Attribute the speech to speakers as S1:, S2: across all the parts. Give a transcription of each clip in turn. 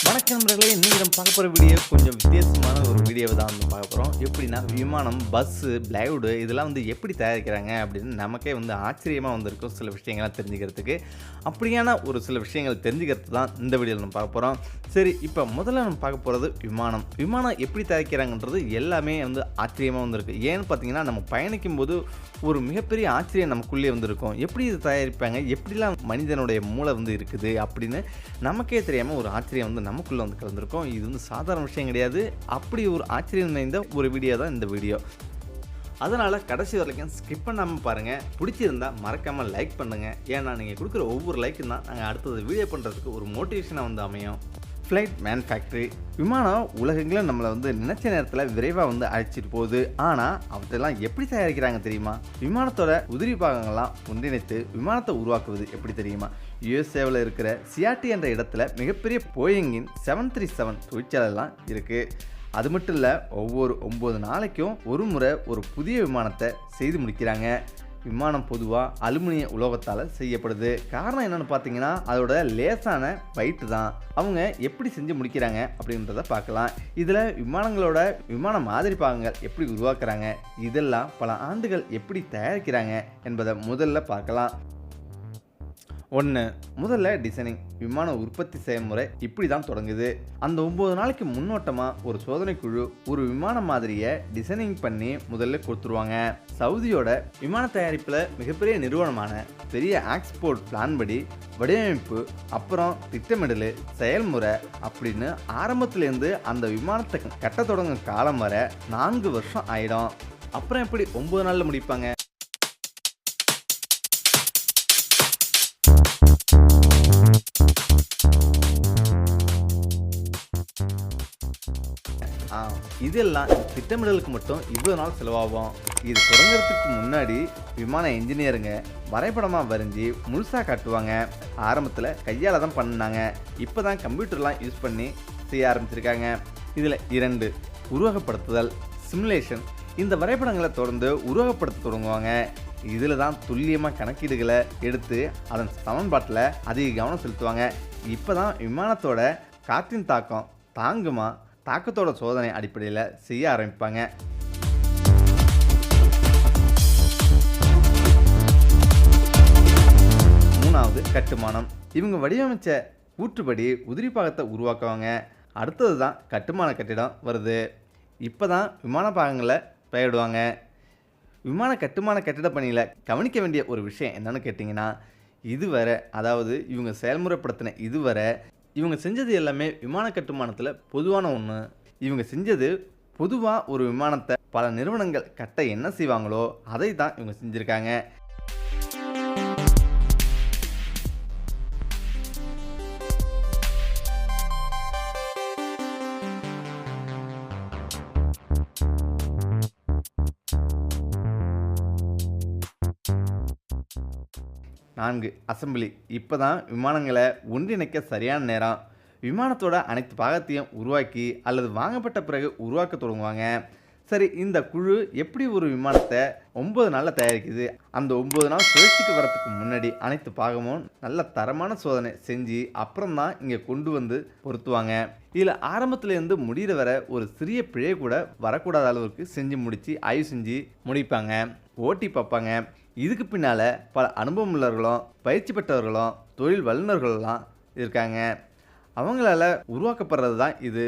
S1: வணக்கம் நண்பர்களே, இன்னைக்கு நம்ம பார்க்க போகிற வீடியோ கொஞ்சம் வித்தியாசமான ஒரு வீடியோவை தான் வந்து பார்க்க போகிறோம். எப்படின்னா விமானம், பஸ்ஸு, பிளைவுடு இதெல்லாம் வந்து எப்படி தயாரிக்கிறாங்க அப்படின்னு நமக்கே வந்து ஆச்சரியமாக வந்திருக்கும் சில விஷயங்கள்லாம் தெரிஞ்சுக்கிறதுக்கு. அப்படியான ஒரு சில விஷயங்கள் தெரிஞ்சுக்கிறது தான் இந்த வீடியோவில் நம்ம பார்க்க போகிறோம். சரி, இப்போ முதல்ல நம்ம பார்க்க போகிறது விமானம் எப்படி தயாரிக்கிறாங்கன்றது எல்லாமே வந்து ஆச்சரியமாக வந்திருக்கு. ஏன்னு பார்த்தீங்கன்னா, நம்ம பயணிக்கும் போது ஒரு மிகப்பெரிய ஆச்சரியம் நமக்குள்ளே வந்திருக்கும். எப்படி இது தயாரிப்பாங்க, எப்படிலாம் மனிதனுடைய மூளை வந்து இருக்குது அப்படின்னு நமக்கே தெரியாமல் ஒரு ஆச்சரியம் வந்து நமக்குள்ளே வந்து கலந்துருக்கும். இது வந்து சாதாரண விஷயம் கிடையாது. அப்படி ஒரு ஆச்சரியம் நிறைந்த ஒரு வீடியோ தான் இந்த வீடியோ. அதனால் கடைசி வரைக்கும் ஸ்கிப் பண்ணாமல் பாருங்கள். பிடிச்சிருந்தா மறக்காமல் லைக் பண்ணுங்கள். ஏன்னா நீங்கள் கொடுக்குற ஒவ்வொரு லைக்கும் தான் நாங்கள் அடுத்தது வீடியோ பண்ணுறதுக்கு ஒரு மோட்டிவேஷனாக வந்து அமையும். ஃப்ளைட் மேனுஃபேக்சரி விமானம் உலகங்களில் நம்மளை வந்து நினச்ச நேரத்தில் விரைவாக வந்து அழைச்சிட்டு போகுது. ஆனால் அவற்றெல்லாம் எப்படி தயாரிக்கிறாங்க தெரியுமா? விமானத்தோட உதிரி பாகங்கள்லாம் ஒன்றிணைத்து விமானத்தை உருவாக்குவது எப்படி தெரியுமா? யுஎஸ்ஏவில் இருக்கிற சியாட்டி என்ற இடத்துல மிகப்பெரிய போயிங்கின் 737 தொழிற்சாலைலாம் இருக்குது. அது மட்டும் இல்லை, ஒவ்வொரு 9 நாளைக்கும் ஒரு முறை ஒரு புதிய விமானத்தை செய்து முடிக்கிறாங்க. விமானம் பொதுவாக அலுமினிய உலோகத்தால் செய்யப்படுது. காரணம் என்னென்னு பார்த்தீங்கன்னா, அதோட லேசான வெயிட் தான். அவங்க எப்படி செஞ்சு முடிக்கிறாங்க அப்படின்றத பார்க்கலாம். இதில் விமானங்களோட விமான மாதிரி பாகங்கள் எப்படி உருவாக்குறாங்க, இதெல்லாம் பல ஆண்டுகள் எப்படி தயாரிக்கிறாங்க என்பதை முதல்ல பார்க்கலாம். முதல்ல டிசைனிங். விமான உற்பத்தி செயல்முறை இப்படி தான் தொடங்குது. அந்த 9 நாளைக்கு முன்னோட்டமாக ஒரு சோதனை குழு ஒரு விமான மாதிரியை டிசைனிங் பண்ணி முதல்ல கொடுத்துருவாங்க. சவுதியோட விமான தயாரிப்பில் மிகப்பெரிய நிறுவனமான பெரிய ஆக்ஸ்போர்ட் பிளான் படி வடிவமைப்பு, அப்புறம் திட்டமிடல், செயல்முறை அப்படின்னு ஆரம்பத்துலேருந்து அந்த விமானத்தை கட்ட தொடங்கும் காலம் வரை 4 வருஷம் ஆயிடும். அப்புறம் எப்படி 9 நாளில் முடிப்பாங்க? இதெல்லாம் திட்டமிடலுக்கு மட்டும் இவ்வளோ நாள் செலவாகும். இது தொடங்குறதுக்கு முன்னாடி விமான என்ஜினியருங்க வரைபடமாக வரைஞ்சி முழுசாக காட்டுவாங்க. ஆரம்பத்தில் கையால் தான் பண்ணினாங்க. இப்போ தான் கம்ப்யூட்டர்லாம் யூஸ் பண்ணி செய்ய ஆரம்பிச்சிருக்காங்க. இதில் உருவகப்படுத்துதல், சிமுலேஷன். இந்த வரைபடங்களை தொடர்ந்து உருவகப்படுத்த தொடங்குவாங்க. இதில் தான் துல்லியமாக கணக்கீடுகளை எடுத்து அதன் சமன்பாட்டில் அதிக கவனம் செலுத்துவாங்க. இப்போ தான் விமானத்தோட காற்றின் தாக்கம் தாங்குமா, தாக்கத்தோட சோதனை அடிப்படையில் செய்ய ஆரம்பிப்பாங்க. கட்டுமானம். இவங்க வடிவமைச்ச கூற்றுப்படி உதிரி பாகத்தை உருவாக்குவாங்க. அடுத்தது தான் கட்டுமான கட்டிடம் வருது. இப்போ தான் விமான பாகங்களை பெயரிடுவாங்க. விமான கட்டுமான கட்டிட பணியில் கவனிக்க வேண்டிய ஒரு விஷயம் என்னன்னு கேட்டிங்கன்னா, இதுவரை, அதாவது இவங்க செயல்முறைப்படுத்தின இதுவரை இவங்க செஞ்சது எல்லாமே விமான கட்டுமானத்தில் பொதுவான ஒன்று. இவங்க செஞ்சது பொதுவாக ஒரு விமானத்தை பல நிறுவனங்கள் கட்ட என்ன செய்வாங்களோ அதை தான் இவங்க செஞ்சுருக்காங்க. அசம்பிளி. இப்போ தான் விமானங்களை ஒன்றிணைக்க சரியான நேரம். விமானத்தோட அனைத்து பாகத்தையும் உருவாக்கி அல்லது வாங்கப்பட்ட பிறகு உருவாக்க தொடங்குவாங்க. சரி, இந்த குழு எப்படி ஒரு விமானத்தை 9 நாளில் தயாரிக்குது? அந்த 9 நாள் சுழற்சிக்கு வரத்துக்கு முன்னாடி அனைத்து பாகமும் நல்ல தரமான சோதனை செஞ்சு அப்புறம் தான் இங்கே கொண்டு வந்து பொருத்துவாங்க. இதில் ஆரம்பத்துலேருந்து முடிகிற வரை ஒரு சிறிய பிழை கூட வரக்கூடாத அளவுக்கு செஞ்சு முடித்து ஆய்வு செஞ்சு முடிப்பாங்க, ஓட்டி பார்ப்பாங்க. இதுக்கு பின்னால் பல அனுபவம் உள்ளவர்களும் பயிற்சி பெற்றவர்களும் தொழில் வல்லுநர்கள்லாம் இருக்காங்க. அவங்களால உருவாக்கப்படுறது தான் இது.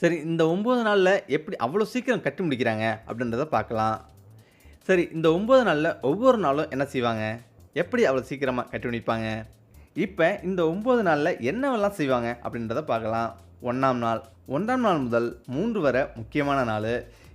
S1: சரி, இந்த 9 நாளில் எப்படி அவ்வளோ சீக்கிரம் கட்டி முடிக்கிறாங்க அப்படின்றத பார்க்கலாம். சரி, இந்த 9 நாளில் ஒவ்வொரு நாளும் என்ன செய்வாங்க, எப்படி அவ்வளோ சீக்கிரமாக கட்டி முடிப்பாங்க? இப்போ இந்த 9 நாளில் என்னவெல்லாம் செய்வாங்க அப்படின்றத பார்க்கலாம். 1ஆம் நாள் முதல் 3 வரை முக்கியமான நாள்.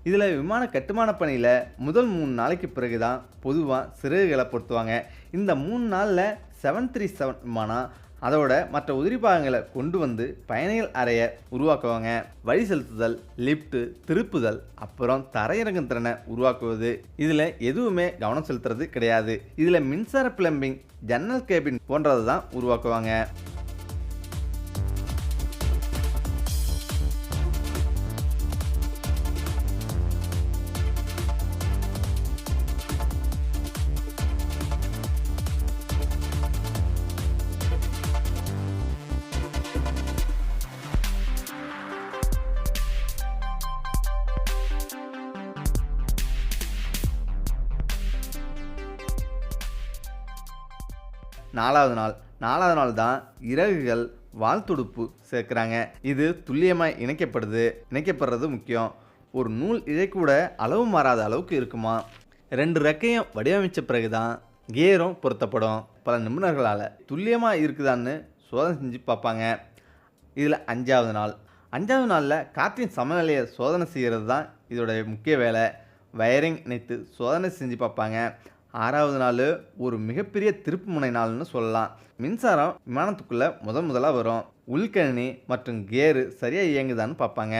S1: இதில் விமான கட்டுமான பணியில் முதல் 3 நாளைக்கு பிறகு தான் பொதுவாக சிறகுகளை பொருத்துவாங்க. இந்த 3 நாளில் 737 விமானம் அதோட மற்ற உதிரி பாகங்களை கொண்டு வந்து பயணிகள் அறையை உருவாக்குவாங்க. வழி செலுத்துதல், லிஃப்ட், திருப்புதல், அப்புறம் தரையிறங்கும் திறனை உருவாக்குவது. இதில் எதுவுமே கவனம் செலுத்துறது கிடையாது. இதில் மின்சார பிளம்பிங், ஜன்னல் கேபின் போன்றது தான் உருவாக்குவாங்க. 4வது நாள் 4வது நாள் தான் இறகுகள் வால் துடுப்பு சேர்க்குறாங்க. இது துல்லியமாக இணைக்கப்படுறது முக்கியம். ஒரு நூல் இழை கூட அளவு மாறாத அளவுக்கு இருக்குமா. 2 ரெக்கையும் வடிவமைச்ச பிறகு தான் கியரும் பொருத்தப்படும். பல நிபுணர்களால் துல்லியமாக இருக்குதான்னு சோதனை செஞ்சு பார்ப்பாங்க. இதில் 5வது நாள் 5வது நாளில் காற்றின் சமநிலையை சோதனை செய்கிறது தான் இதோடைய முக்கிய வேலை. வயரிங் இணைத்து சோதனை செஞ்சு பார்ப்பாங்க. 6வது நாள் ஒரு மிகப்பெரிய திருப்பு முனை நாள்னு சொல்லலாம். மின்சாரம் விமானத்துக்குள்ளே முதலாக வரும். உள்கணினி மற்றும் கியரு சரியாக இயங்குதான்னு பார்ப்பாங்க.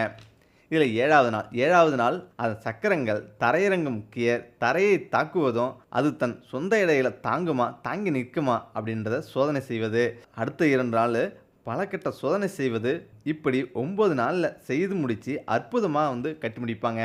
S1: இதில் 7வது நாள் அதன் சக்கரங்கள் தரையிறங்கும் கியர் தரையை தாக்குவதும் அது தன் சொந்த இடையில தாங்கி நிற்குமா அப்படின்றத சோதனை செய்வது. அடுத்த 2 நாள் பல கட்ட சோதனை செய்வது. இப்படி 9 நாளில் செய்து முடித்து அற்புதமாக கட்டி முடிப்பாங்க.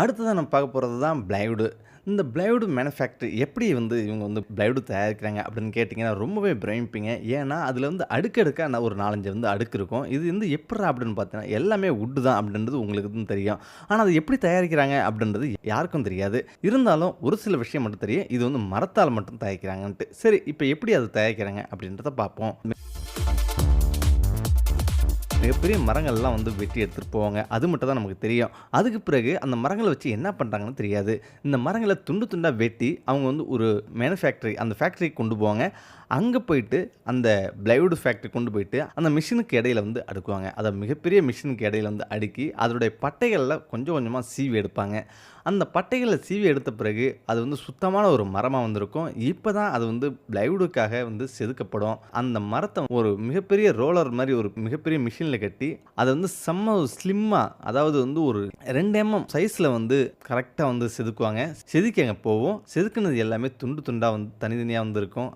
S1: அடுத்ததாக நம்ம பார்க்க போகிறது தான் பிளைவுட். இந்த பிளைவுட் மேனுஃபேக்சர் எப்படி இவங்க பிளைவுட் தயாரிக்கிறாங்க அப்படின்னு கேட்டிங்கன்னா ரொம்பவே பிரமிப்பீங்க. ஏன்னா அதில் அடுக்கடுக்காக ஒரு 4-5 அடுக்கு இருக்கும். இது எப்படா அப்படின்னு பார்த்தீங்கன்னா எல்லாமே வுட்டு தான் அப்படின்றது உங்களுக்கு தெரியும். ஆனால் அது எப்படி தயாரிக்கிறாங்க அப்படின்றது யாருக்கும் தெரியாது. இருந்தாலும் ஒரு சில விஷயம் மட்டும் தெரியும். இது மரத்தால் மட்டும் தயாரிக்கிறாங்கன்ட்டு. சரி, இப்போ எப்படி அது தயாரிக்கிறாங்க அப்படின்றத பார்ப்போம். மிகப்பெரிய மரங்கள்லாம் வெட்டி எடுத்துகிட்டு போவாங்க. அது மட்டும் தான் நமக்கு தெரியும். அதுக்கு பிறகு அந்த மரங்களை வச்சு என்ன பண்ணுறாங்கன்னு தெரியாது. இந்த மரங்களை துண்டாக வெட்டி அவங்க ஒரு அந்த ஃபேக்ட்ரிக்கு கொண்டு போவாங்க. அங்கே போயிட்டு அந்த பிளைவுட் ஃபேக்ட்ரி கொண்டு போயிட்டு அந்த மிஷினுக்கு இடையில அடுக்குவாங்க. அதை மிகப்பெரிய மிஷினுக்கு இடையில அடுக்கி அதனுடைய பட்டைகளில் கொஞ்சம் கொஞ்சமாக சீவி எடுப்பாங்க. அந்த பட்டைகளில் சீவி எடுத்த பிறகு அது சுத்தமான ஒரு மரமாக இருக்கும். இப்போ தான் அது பிளைவுடுக்காக செதுக்கப்படும். அந்த மரத்தை ஒரு மிகப்பெரிய ரோலர் மாதிரி ஒரு மிகப்பெரிய மிஷினில் கட்டி அதை செம்ம ஸ்லிம்மாக, அதாவது ஒரு 2 mm சைஸில் கரெக்டாக செதுக்குவாங்க. செதுக்கி அங்கே போவோம். செதுக்குனது எல்லாமே துண்டாக தனித்தனியாக இருக்கும்.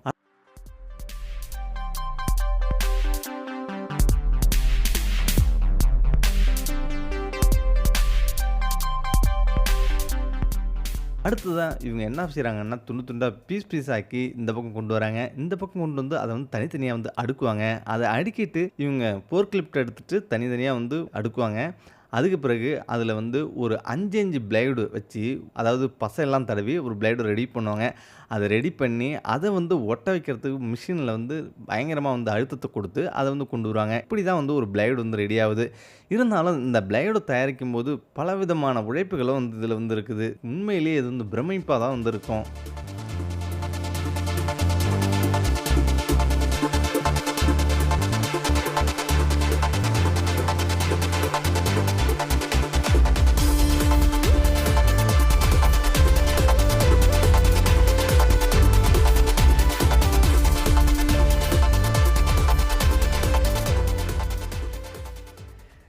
S1: அடுத்ததான் இவங்க என்ன செய்கிறாங்கன்னா துண்டாக பீஸ் ஆக்கி இந்த பக்கம் கொண்டு வராங்க. இந்த பக்கம் கொண்டு அதை தனித்தனியாக அடுக்குவாங்க. அதை அடுக்கிட்டு இவங்க போர்க் லிஃப்ட் எடுத்துகிட்டு தனித்தனியாக அடுக்குவாங்க. அதுக்கு பிறகு அதில் ஒரு 5 பிளைடு வச்சு, அதாவது பசையெல்லாம் தடவி ஒரு பிளைடு ரெடி பண்ணுவாங்க. அதை ரெடி பண்ணி அதை ஒட்ட வைக்கிறதுக்கு மிஷினில் பயங்கரமாக அழுத்தத்தை கொடுத்து அதை கொண்டு வருவாங்க. இப்படி தான் ஒரு பிளைடு ரெடி ஆகுது. இருந்தாலும் இந்த பிளைடு தயாரிக்கும் போது பலவிதமான உழைப்புகளும் இதில் இருக்குது. உண்மையிலேயே இது பிரமிப்பாக தான் இருக்கும்.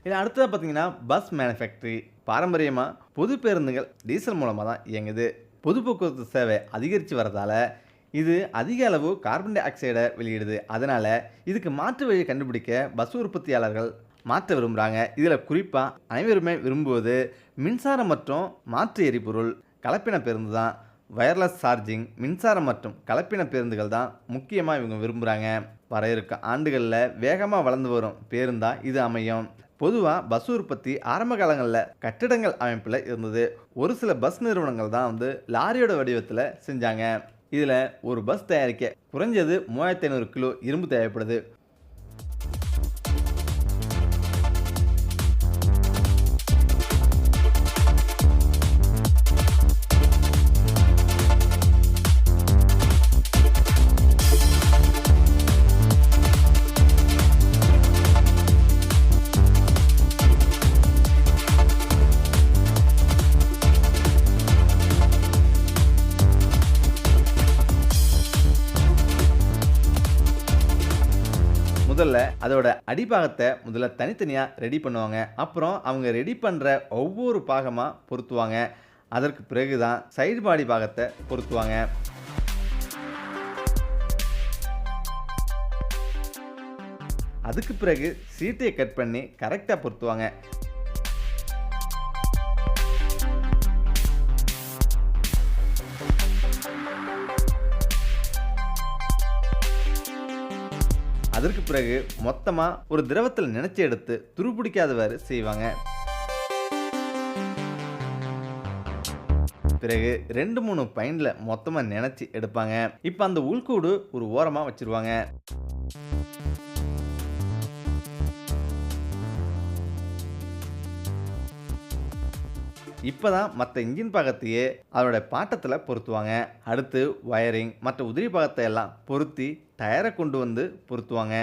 S1: இதில் அடுத்ததாக பார்த்தீங்கன்னா பஸ் மேனுஃபேக்சரி. பாரம்பரியமாக பொது பேருந்துகள் டீசல் மூலமாக தான் இயங்குது. பொது போக்குவரத்து சேவை அதிகரித்து வரதால் இது அதிக அளவு கார்பன் டை ஆக்சைடை வெளியிடுது. அதனால் இதுக்கு மாற்று வழியை கண்டுபிடிக்க பஸ் உற்பத்தியாளர்கள் மாற்ற விரும்புகிறாங்க. இதில் குறிப்பாக அனைவருமே விரும்புவது மின்சாரம் மற்றும் மாற்று எரிபொருள் கலப்பின பேருந்து தான். வயர்லெஸ் சார்ஜிங், மின்சாரம் மற்றும் கலப்பின பேருந்துகள் தான் முக்கியமாக இவங்க விரும்புகிறாங்க. வர இருக்க ஆண்டுகளில் வேகமாக வளர்ந்து வரும் பேருந்தாக இது அமையும். பொதுவாக பஸ் உற்பத்தி ஆரம்ப காலங்களில் கட்டிடங்கள் அமைப்பில் இருந்தது. ஒரு சில பஸ் நிறுவனங்கள் தான் லாரியோட வடிவத்தில் செஞ்சாங்க. இதில் ஒரு பஸ் தயாரிக்க குறைஞ்சது 3500 கிலோ இரும்பு தேவைப்படுது. முதல்ல அதோட அடிபாகத்தை முதல்ல தனித்தனியாக ரெடி பண்ணுவாங்க. அப்புறம் அவங்க ரெடி பண்ணுற ஒவ்வொரு பாகமாக பொருத்துவாங்க. அதற்கு பிறகு தான் சைடு பாடி பாகத்தை பொருத்துவாங்க. அதுக்கு பிறகு சீட்டையை கட் பண்ணி கரெக்டாக பொருத்துவாங்க. அதற்கு பிறகு மொத்தமா ஒரு திரவத்தில் நினைச்சு எடுத்து துருப்பிடிக்காதவாறு செய்வாங்க. பிறகு 2-3 பைன்ல மொத்தமா நினைச்சு எடுப்பாங்க. இப்ப அந்த உள்கூடு ஒரு ஓரமா வச்சிருவாங்க. இப்பதான் மற்ற இன்ஜின் பாகத்தையே அதோட பாட்டத்தில் பொருத்துவாங்க. அடுத்து வயரிங் மற்ற உதிரி பாகத்தை எல்லாம் பொருத்தி டயரை கொண்டு வந்து பொருத்துவாங்க.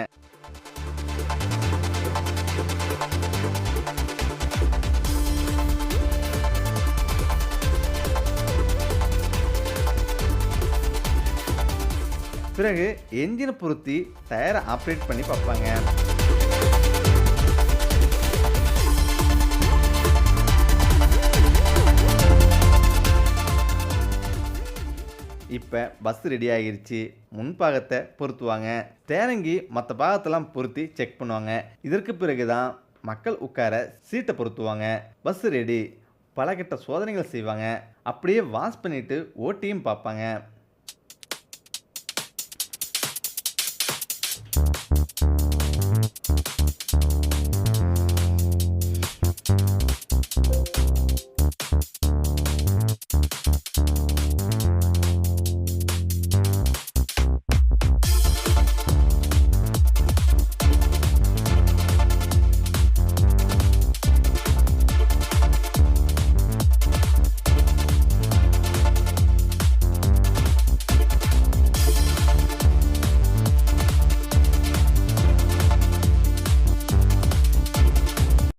S1: பிறகு என்ஜினை பொருத்தி டயரை ஆப்ரேட் பண்ணி பார்ப்பாங்க. இப்போ பஸ் ரெடி ஆகிருச்சு. முன்பாகத்தை பொருத்துவாங்க. தேரங்கி மற்ற பாகத்தெல்லாம் பொருத்தி செக் பண்ணுவாங்க. இதற்கு பிறகு தான் மக்கள் உட்கார சீட்டை பொருத்துவாங்க. Bus ready. பல கட்ட சோதனைகள் செய்வாங்க. அப்படியே வாஷ் பண்ணிட்டு ஓட்டியும் பார்ப்பாங்க.